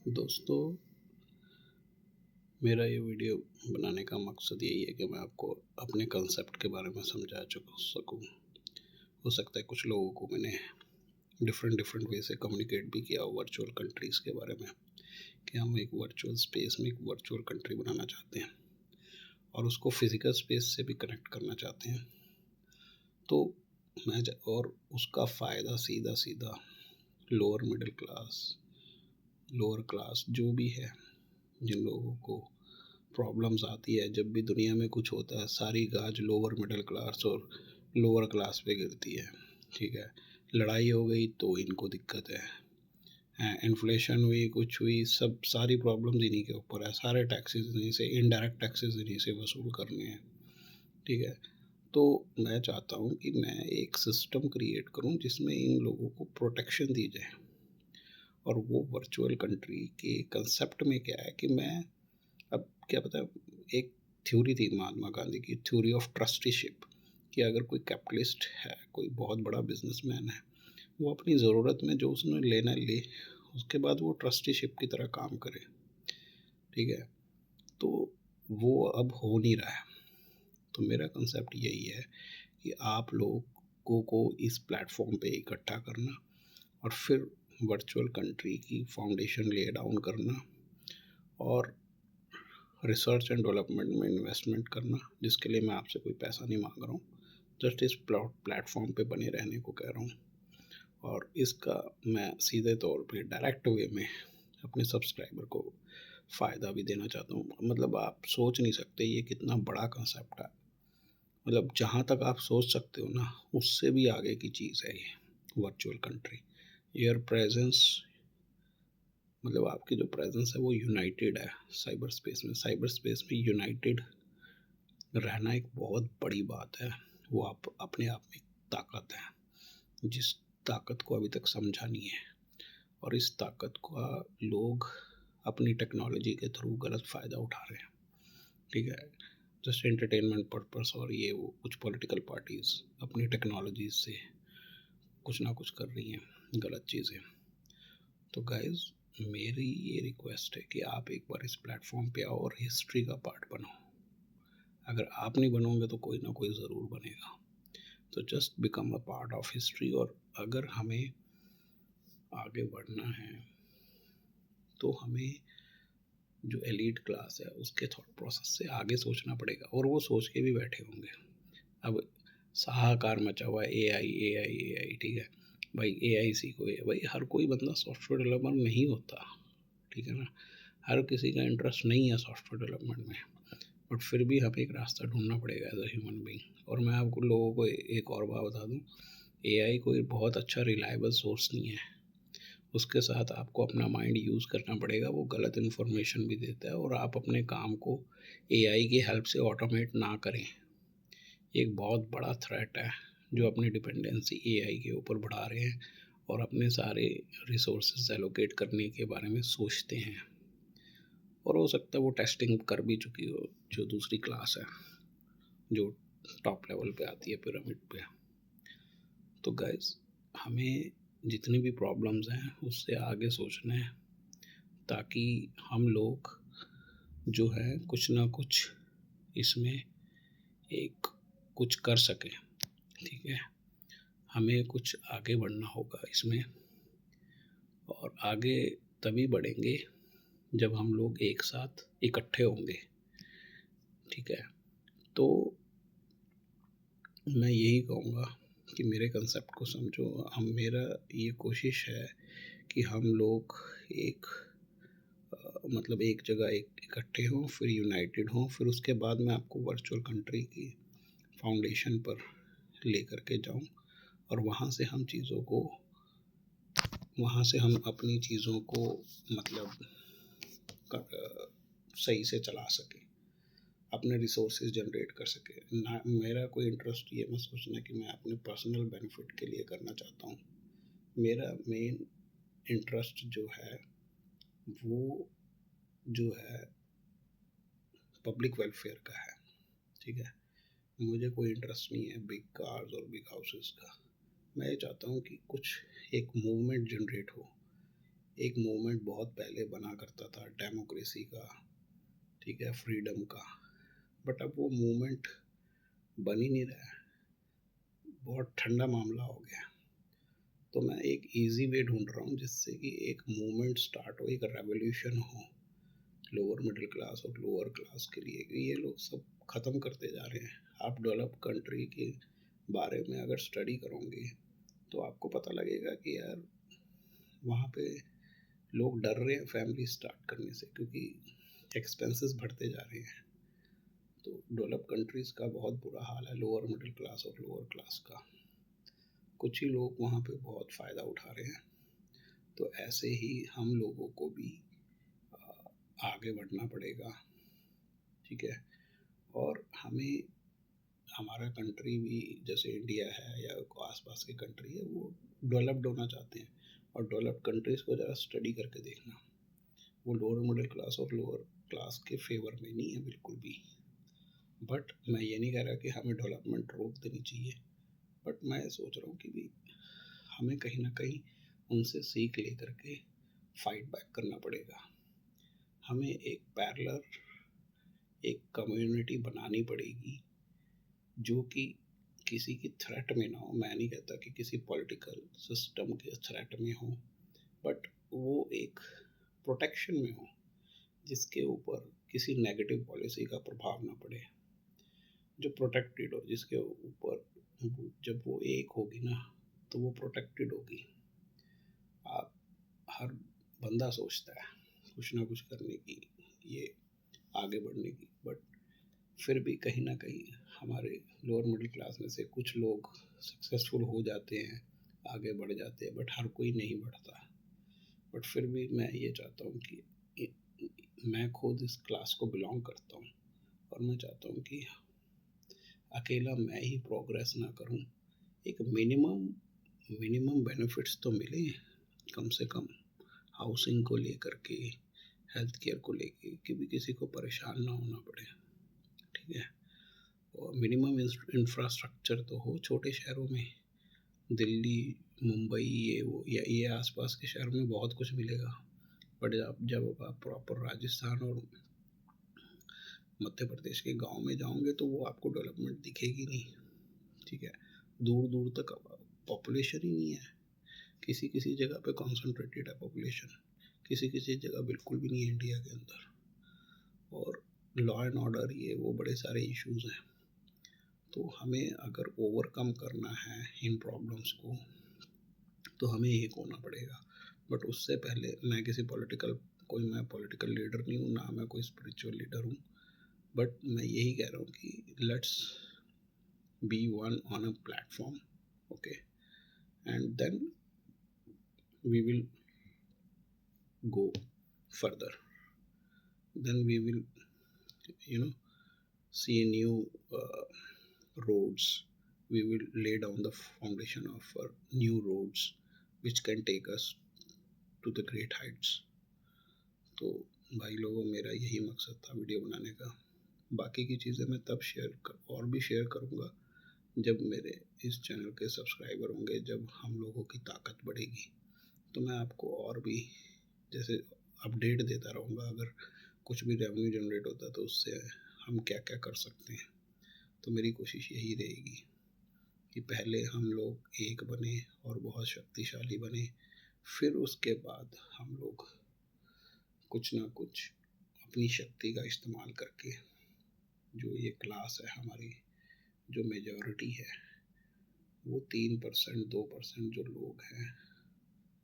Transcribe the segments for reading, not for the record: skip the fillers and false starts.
दोस्तों, मेरा ये वीडियो बनाने का मकसद यही है कि मैं आपको अपने कंसेप्ट के बारे में समझा सकूँ। हो सकता है कुछ लोगों को मैंने डिफरेंट डिफरेंट वे से कम्युनिकेट भी किया हो वर्चुअल कंट्रीज़ के बारे में, कि हम एक वर्चुअल स्पेस में एक वर्चुअल कंट्री बनाना चाहते हैं और उसको फिज़िकल स्पेस से भी कनेक्ट करना चाहते हैं। तो और उसका फ़ायदा सीधा सीधा lower middle class, lower class जो भी है, जिन लोगों को प्रॉब्लम्स आती है, जब भी दुनिया में कुछ होता है सारी गाज लोअर मिडिल क्लास और लोअर क्लास पे गिरती है। ठीक है, लड़ाई हो गई तो इनको दिक्कत है, इन्फ्लेशन हुई, कुछ हुई, सब सारी प्रॉब्लम्स इन्हीं के ऊपर है। सारे टैक्सेस इन्हीं से, इनडायरेक्ट टैक्सेस इन्हीं से वसूल करने हैं। ठीक है, तो मैं चाहता हूँ कि मैं एक सिस्टम क्रिएट करूँ जिसमें इन लोगों को प्रोटेक्शन दी जाए। और वो वर्चुअल कंट्री के कंसेप्ट में क्या है कि मैं, अब क्या पता, एक थ्योरी थी महात्मा गांधी की, थ्योरी ऑफ ट्रस्टीशिप, कि अगर कोई कैपिटलिस्ट है, कोई बहुत बड़ा बिजनेसमैन है, वो अपनी ज़रूरत में जो उसने लेना ले, उसके बाद वो ट्रस्टीशिप की तरह काम करे। ठीक है, तो वो अब हो नहीं रहा है। तो मेरा कंसेप्ट यही है कि आप लोगों को इस प्लेटफॉर्म पे इकट्ठा करना और फिर वर्चुअल कंट्री की फाउंडेशन ले डाउन करना और रिसर्च एंड डेवलपमेंट में इन्वेस्टमेंट करना, जिसके लिए मैं आपसे कोई पैसा नहीं मांग रहा हूँ, जस्ट इस प्लेटफॉर्म पे बने रहने को कह रहा हूँ। और इसका मैं सीधे तौर पे डायरेक्ट वे में अपने सब्सक्राइबर को फ़ायदा भी देना चाहता हूँ। मतलब आप सोच नहीं सकते ये कितना बड़ा कंसेप्ट है। मतलब जहाँ तक आप सोच सकते हो ना, उससे भी आगे की चीज़ है ये वर्चुअल कंट्री। योर प्रेजेंस, मतलब आपकी जो प्रेजेंस है वो यूनाइटेड है साइबर स्पेस में। साइबर स्पेस में यूनाइटेड रहना एक बहुत बड़ी बात है। वो आप अपने आप में एक ताकत है, जिस ताकत को अभी तक समझा नहीं है, और इस ताकत का लोग अपनी टेक्नोलॉजी के थ्रू गलत फ़ायदा उठा रहे हैं। ठीक है, जस्ट एंटरटेनमेंट पर्पस, और ये वो कुछ पॉलिटिकल पार्टीज़ अपनी टेक्नोलॉजी से कुछ ना कुछ कर रही हैं गलत चीज़ें। तो गाइस, मेरी ये रिक्वेस्ट है कि आप एक बार इस प्लेटफॉर्म पे आओ और हिस्ट्री का पार्ट बनो। अगर आप नहीं बनोगे तो कोई ना कोई ज़रूर बनेगा। तो just become a part of history. और अगर हमें आगे बढ़ना है तो हमें जो एलीट क्लास है उसके थॉट प्रोसेस से आगे सोचना पड़ेगा, और वो सोच के भी बैठे होंगे। अब हाहाकार मचा हुआ है, एआई एआई एआई। ठीक है भाई, एआई सीखो। भाई हर कोई बंदा सॉफ्टवेयर डेवलपर नहीं होता। ठीक है ना, हर किसी का इंटरेस्ट नहीं है सॉफ्टवेयर डेवलपमेंट में, बट फिर भी हमें एक रास्ता ढूंढना पड़ेगा एज अ ह्यूमन बीइंग। और मैं आपको लोगों को एक और बात बता दूं, एआई कोई बहुत अच्छा रिलायबल सोर्स नहीं है। उसके साथ आपको अपना माइंड यूज़ करना पड़ेगा। वो गलत इन्फॉर्मेशन भी देता है, और आप अपने काम को एआई की हेल्प से ऑटोमेट ना करें। एक बहुत बड़ा थ्रेट है जो अपनी डिपेंडेंसी एआई के ऊपर बढ़ा रहे हैं और अपने सारे रिसोर्सेज एलोकेट करने के बारे में सोचते हैं। और हो सकता है वो टेस्टिंग कर भी चुकी हो, जो दूसरी क्लास है जो टॉप लेवल पे आती है पिरामिड पे। तो गाइस, हमें जितनी भी प्रॉब्लम्स हैं उससे आगे सोचना है, ताकि हम लोग जो है कुछ ना कुछ इसमें एक कुछ कर सकें। ठीक है, हमें कुछ आगे बढ़ना होगा इसमें, और आगे तभी बढ़ेंगे जब हम लोग एक साथ इकट्ठे होंगे। ठीक है, तो मैं यही कहूँगा कि मेरे कंसेप्ट को समझो। मेरा ये कोशिश है कि हम लोग एक मतलब एक जगह इकट्ठे हों, फिर यूनाइटेड हों, फिर उसके बाद मैं आपको वर्चुअल कंट्री की फाउंडेशन पर ले करके जाऊँ, और वहाँ से हम अपनी चीज़ों को मतलब सही से चला सकें, अपने रिसोर्सेज जनरेट कर सके ना। मेरा कोई इंटरेस्ट ये मत सोचना कि मैं अपने पर्सनल बेनिफिट के लिए करना चाहता हूँ। मेरा मेन इंटरेस्ट जो है वो जो है पब्लिक वेलफेयर का है। ठीक है, मुझे कोई इंटरेस्ट नहीं है बिग कार्स और बिग हाउसेस का। मैं ये चाहता हूँ कि कुछ एक मूवमेंट जनरेट हो, एक मूवमेंट बहुत पहले बना करता था डेमोक्रेसी का, ठीक है, फ्रीडम का, बट अब वो मूवमेंट बन ही नहीं रहा है, बहुत ठंडा मामला हो गया। तो मैं एक इजी वे ढूंढ रहा हूँ जिससे कि एक मूवमेंट स्टार्ट हो, एक रेवोल्यूशन हो लोअर मिडिल क्लास और लोअर क्लास के लिए, कि ये लोग सब ख़त्म करते जा रहे हैं। आप डेवलप कंट्री के बारे में अगर स्टडी करोगे तो आपको पता लगेगा कि यार वहाँ पे लोग डर रहे हैं फैमिली स्टार्ट करने से, क्योंकि एक्सपेंसेस बढ़ते जा रहे हैं। तो डेवलप कंट्रीज़ का बहुत बुरा हाल है, लोअर मिडिल क्लास और लोअर क्लास का। कुछ ही लोग वहाँ पे बहुत फ़ायदा उठा रहे हैं। तो ऐसे ही हम लोगों को भी आगे बढ़ना पड़ेगा, ठीक है। और हमें, हमारा कंट्री भी जैसे इंडिया है या आसपास की कंट्री है, वो डेवलप्ड होना चाहते हैं। और डेवलप्ड कंट्रीज़ को ज़रा स्टडी करके देखना, वो लोअर मिडिल क्लास और लोअर क्लास के फेवर में नहीं है बिल्कुल भी। बट मैं ये नहीं कह रहा कि हमें डेवलपमेंट रोक देनी चाहिए, बट मैं सोच रहा हूँ कि भी हमें कहीं ना कहीं उनसे सीख ले करके फाइट बैक करना पड़ेगा। हमें एक पैरेलल, एक कम्युनिटी बनानी पड़ेगी जो कि किसी की थ्रेट में ना हो। मैं नहीं कहता कि किसी पॉलिटिकल सिस्टम के थ्रेट में हो, बट वो एक प्रोटेक्शन में हो, जिसके ऊपर किसी नेगेटिव पॉलिसी का प्रभाव ना पड़े, जो प्रोटेक्टेड हो, जिसके ऊपर जब वो एक होगी ना तो वो प्रोटेक्टेड होगी। आप, हर बंदा सोचता है कुछ ना कुछ करने की, ये आगे बढ़ने की, बट फिर भी कहीं ना कहीं हमारे लोअर मिडिल क्लास में से कुछ लोग सक्सेसफुल हो जाते हैं, आगे बढ़ जाते हैं, बट हर कोई नहीं बढ़ता। बट फिर भी मैं ये चाहता हूँ कि मैं खुद इस क्लास को बिलोंग करता हूँ, और मैं चाहता हूँ कि अकेला मैं ही प्रोग्रेस ना करूँ, एक मिनिमम बेनिफिट्स तो मिले कम से कम, हाउसिंग को लेकर के, हेल्थ केयर को लेके, कि भी किसी को परेशान ना होना पड़े, ठीक है। और मिनिमम इंफ्रास्ट्रक्चर तो हो छोटे शहरों में, दिल्ली, मुंबई, ये वो, या ये आसपास के शहरों में बहुत कुछ मिलेगा, बट जब आप प्रॉपर राजस्थान और मध्य प्रदेश के गांव में जाओगे तो वो आपको डेवलपमेंट दिखेगी नहीं, ठीक है। दूर दूर तक पॉपुलेशन ही नहीं है, किसी किसी जगह पे कॉन्सेंट्रेटेड है पॉपुलेशन, किसी किसी जगह बिल्कुल भी नहीं है इंडिया के अंदर। और लॉ एंड ऑर्डर, ये वो बड़े सारे इश्यूज हैं। तो हमें अगर ओवरकम करना है इन प्रॉब्लम्स को तो हमें एक होना पड़ेगा। बट उससे पहले मैं पॉलिटिकल लीडर नहीं हूँ, ना मैं कोई स्पिरिचुअल लीडर हूँ, बट मैं यही कह रहा हूँ कि let's be one on a platform, okay, and then we will go further, then we will, you know, see new roads. We will lay down the foundation of new roads which can take us to the great heights. तो भाई लोगों, मेरा यही मकसद था video बनाने का। बाकी की चीज़ें मैं तब और भी शेयर करूँगा जब मेरे इस चैनल के सब्सक्राइबर होंगे, जब हम लोगों की ताकत बढ़ेगी, तो मैं आपको और भी जैसे अपडेट देता रहूँगा। अगर कुछ भी रेवेन्यू जनरेट होता है तो उससे हम क्या क्या कर सकते हैं। तो मेरी कोशिश यही रहेगी कि पहले हम लोग एक बने और बहुत शक्तिशाली बने, फिर उसके बाद हम लोग कुछ ना कुछ अपनी शक्ति का इस्तेमाल करके, जो ये क्लास है हमारी, जो मेजॉरिटी है, वो 3% 2% जो लोग हैं,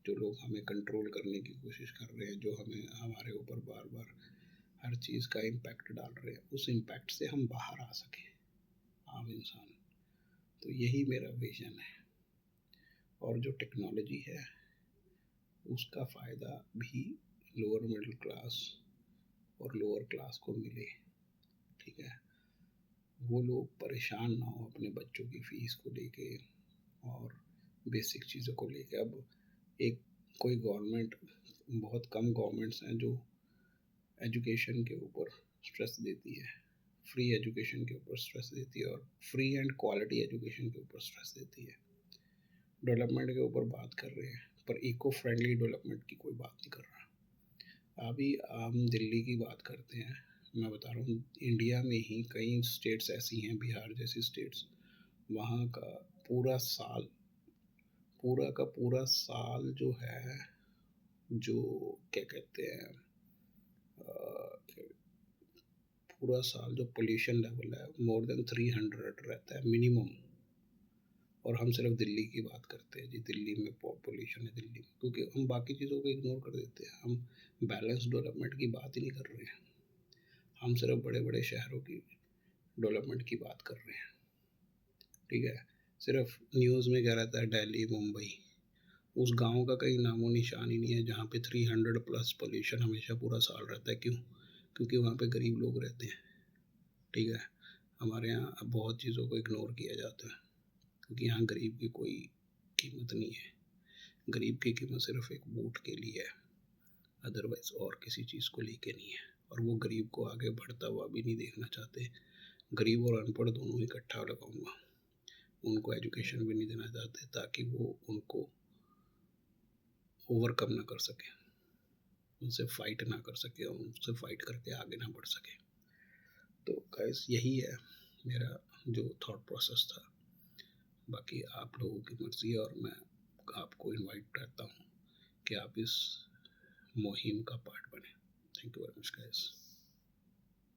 जो लोग हमें कंट्रोल करने की कोशिश कर रहे हैं, जो हमारे ऊपर बार बार हर चीज़ का इम्पैक्ट डाल रहे हैं, उस इम्पैक्ट से हम बाहर आ सकें, आम इंसान। तो यही मेरा विजन है। और जो टेक्नोलॉजी है उसका फ़ायदा भी लोअर मिडिल क्लास और लोअर क्लास को मिले, ठीक है। वो लोग परेशान ना हो अपने बच्चों की फ़ीस को लेके और बेसिक चीज़ों को लेके। अब एक कोई गवर्नमेंट, बहुत कम गवर्नमेंट्स हैं जो एजुकेशन के ऊपर स्ट्रेस देती है, फ्री एजुकेशन के ऊपर स्ट्रेस देती है, और फ्री एंड क्वालिटी एजुकेशन के ऊपर स्ट्रेस देती है। डेवलपमेंट के ऊपर बात कर रहे हैं, पर इको फ्रेंडली डेवलपमेंट की कोई बात नहीं कर रहा। अभी हम दिल्ली की बात करते हैं, मैं बता रहा हूँ इंडिया में ही कई स्टेट्स ऐसी हैं, बिहार जैसी स्टेट्स, वहाँ का पूरा साल, पूरा का पूरा साल जो है, जो क्या कहते हैं, पूरा साल जो पोल्यूशन लेवल है मोर देन 300 रहता है मिनिमम। और हम सिर्फ दिल्ली की बात करते हैं जी, दिल्ली में पॉपुलेशन है दिल्ली में, क्योंकि हम बाकी चीज़ों को इग्नोर कर देते हैं। हम बैलेंस डेवलपमेंट की बात ही नहीं कर रहे हैं, हम सिर्फ बड़े बड़े शहरों की डेवलपमेंट की बात कर रहे हैं। ठीक है, सिर्फ न्यूज़ में क्या रहता है, दिल्ली मुंबई, उस गांव का कहीं नामो निशान ही नहीं है जहाँ पे 300+ पोल्यूशन हमेशा पूरा साल रहता है। क्यों? क्योंकि वहाँ पे गरीब लोग रहते हैं। ठीक है, हमारे यहाँ बहुत चीज़ों को इग्नोर किया जाता है, क्योंकि यहाँ गरीब की कोई कीमत नहीं है। गरीब की कीमत सिर्फ एक वोट के लिए है, अदरवाइज और किसी चीज़ को लेके नहीं है। और वो गरीब को आगे बढ़ता हुआ भी नहीं देखना चाहते। गरीब और अनपढ़ दोनों इकट्ठा लगाऊंगा, उनको एजुकेशन भी नहीं देना चाहते, ताकि वो उनको ओवरकम ना कर सके, उनसे फाइट ना कर सके, और उनसे फाइट करके आगे ना बढ़ सके। तो गाइस यही है मेरा जो थॉट प्रोसेस था। बाकी आप लोगों की मर्ज़ी है, और मैं आपको इनवाइट करता हूँ कि आप इस मुहिम का पार्ट बने। Thank you very much guys.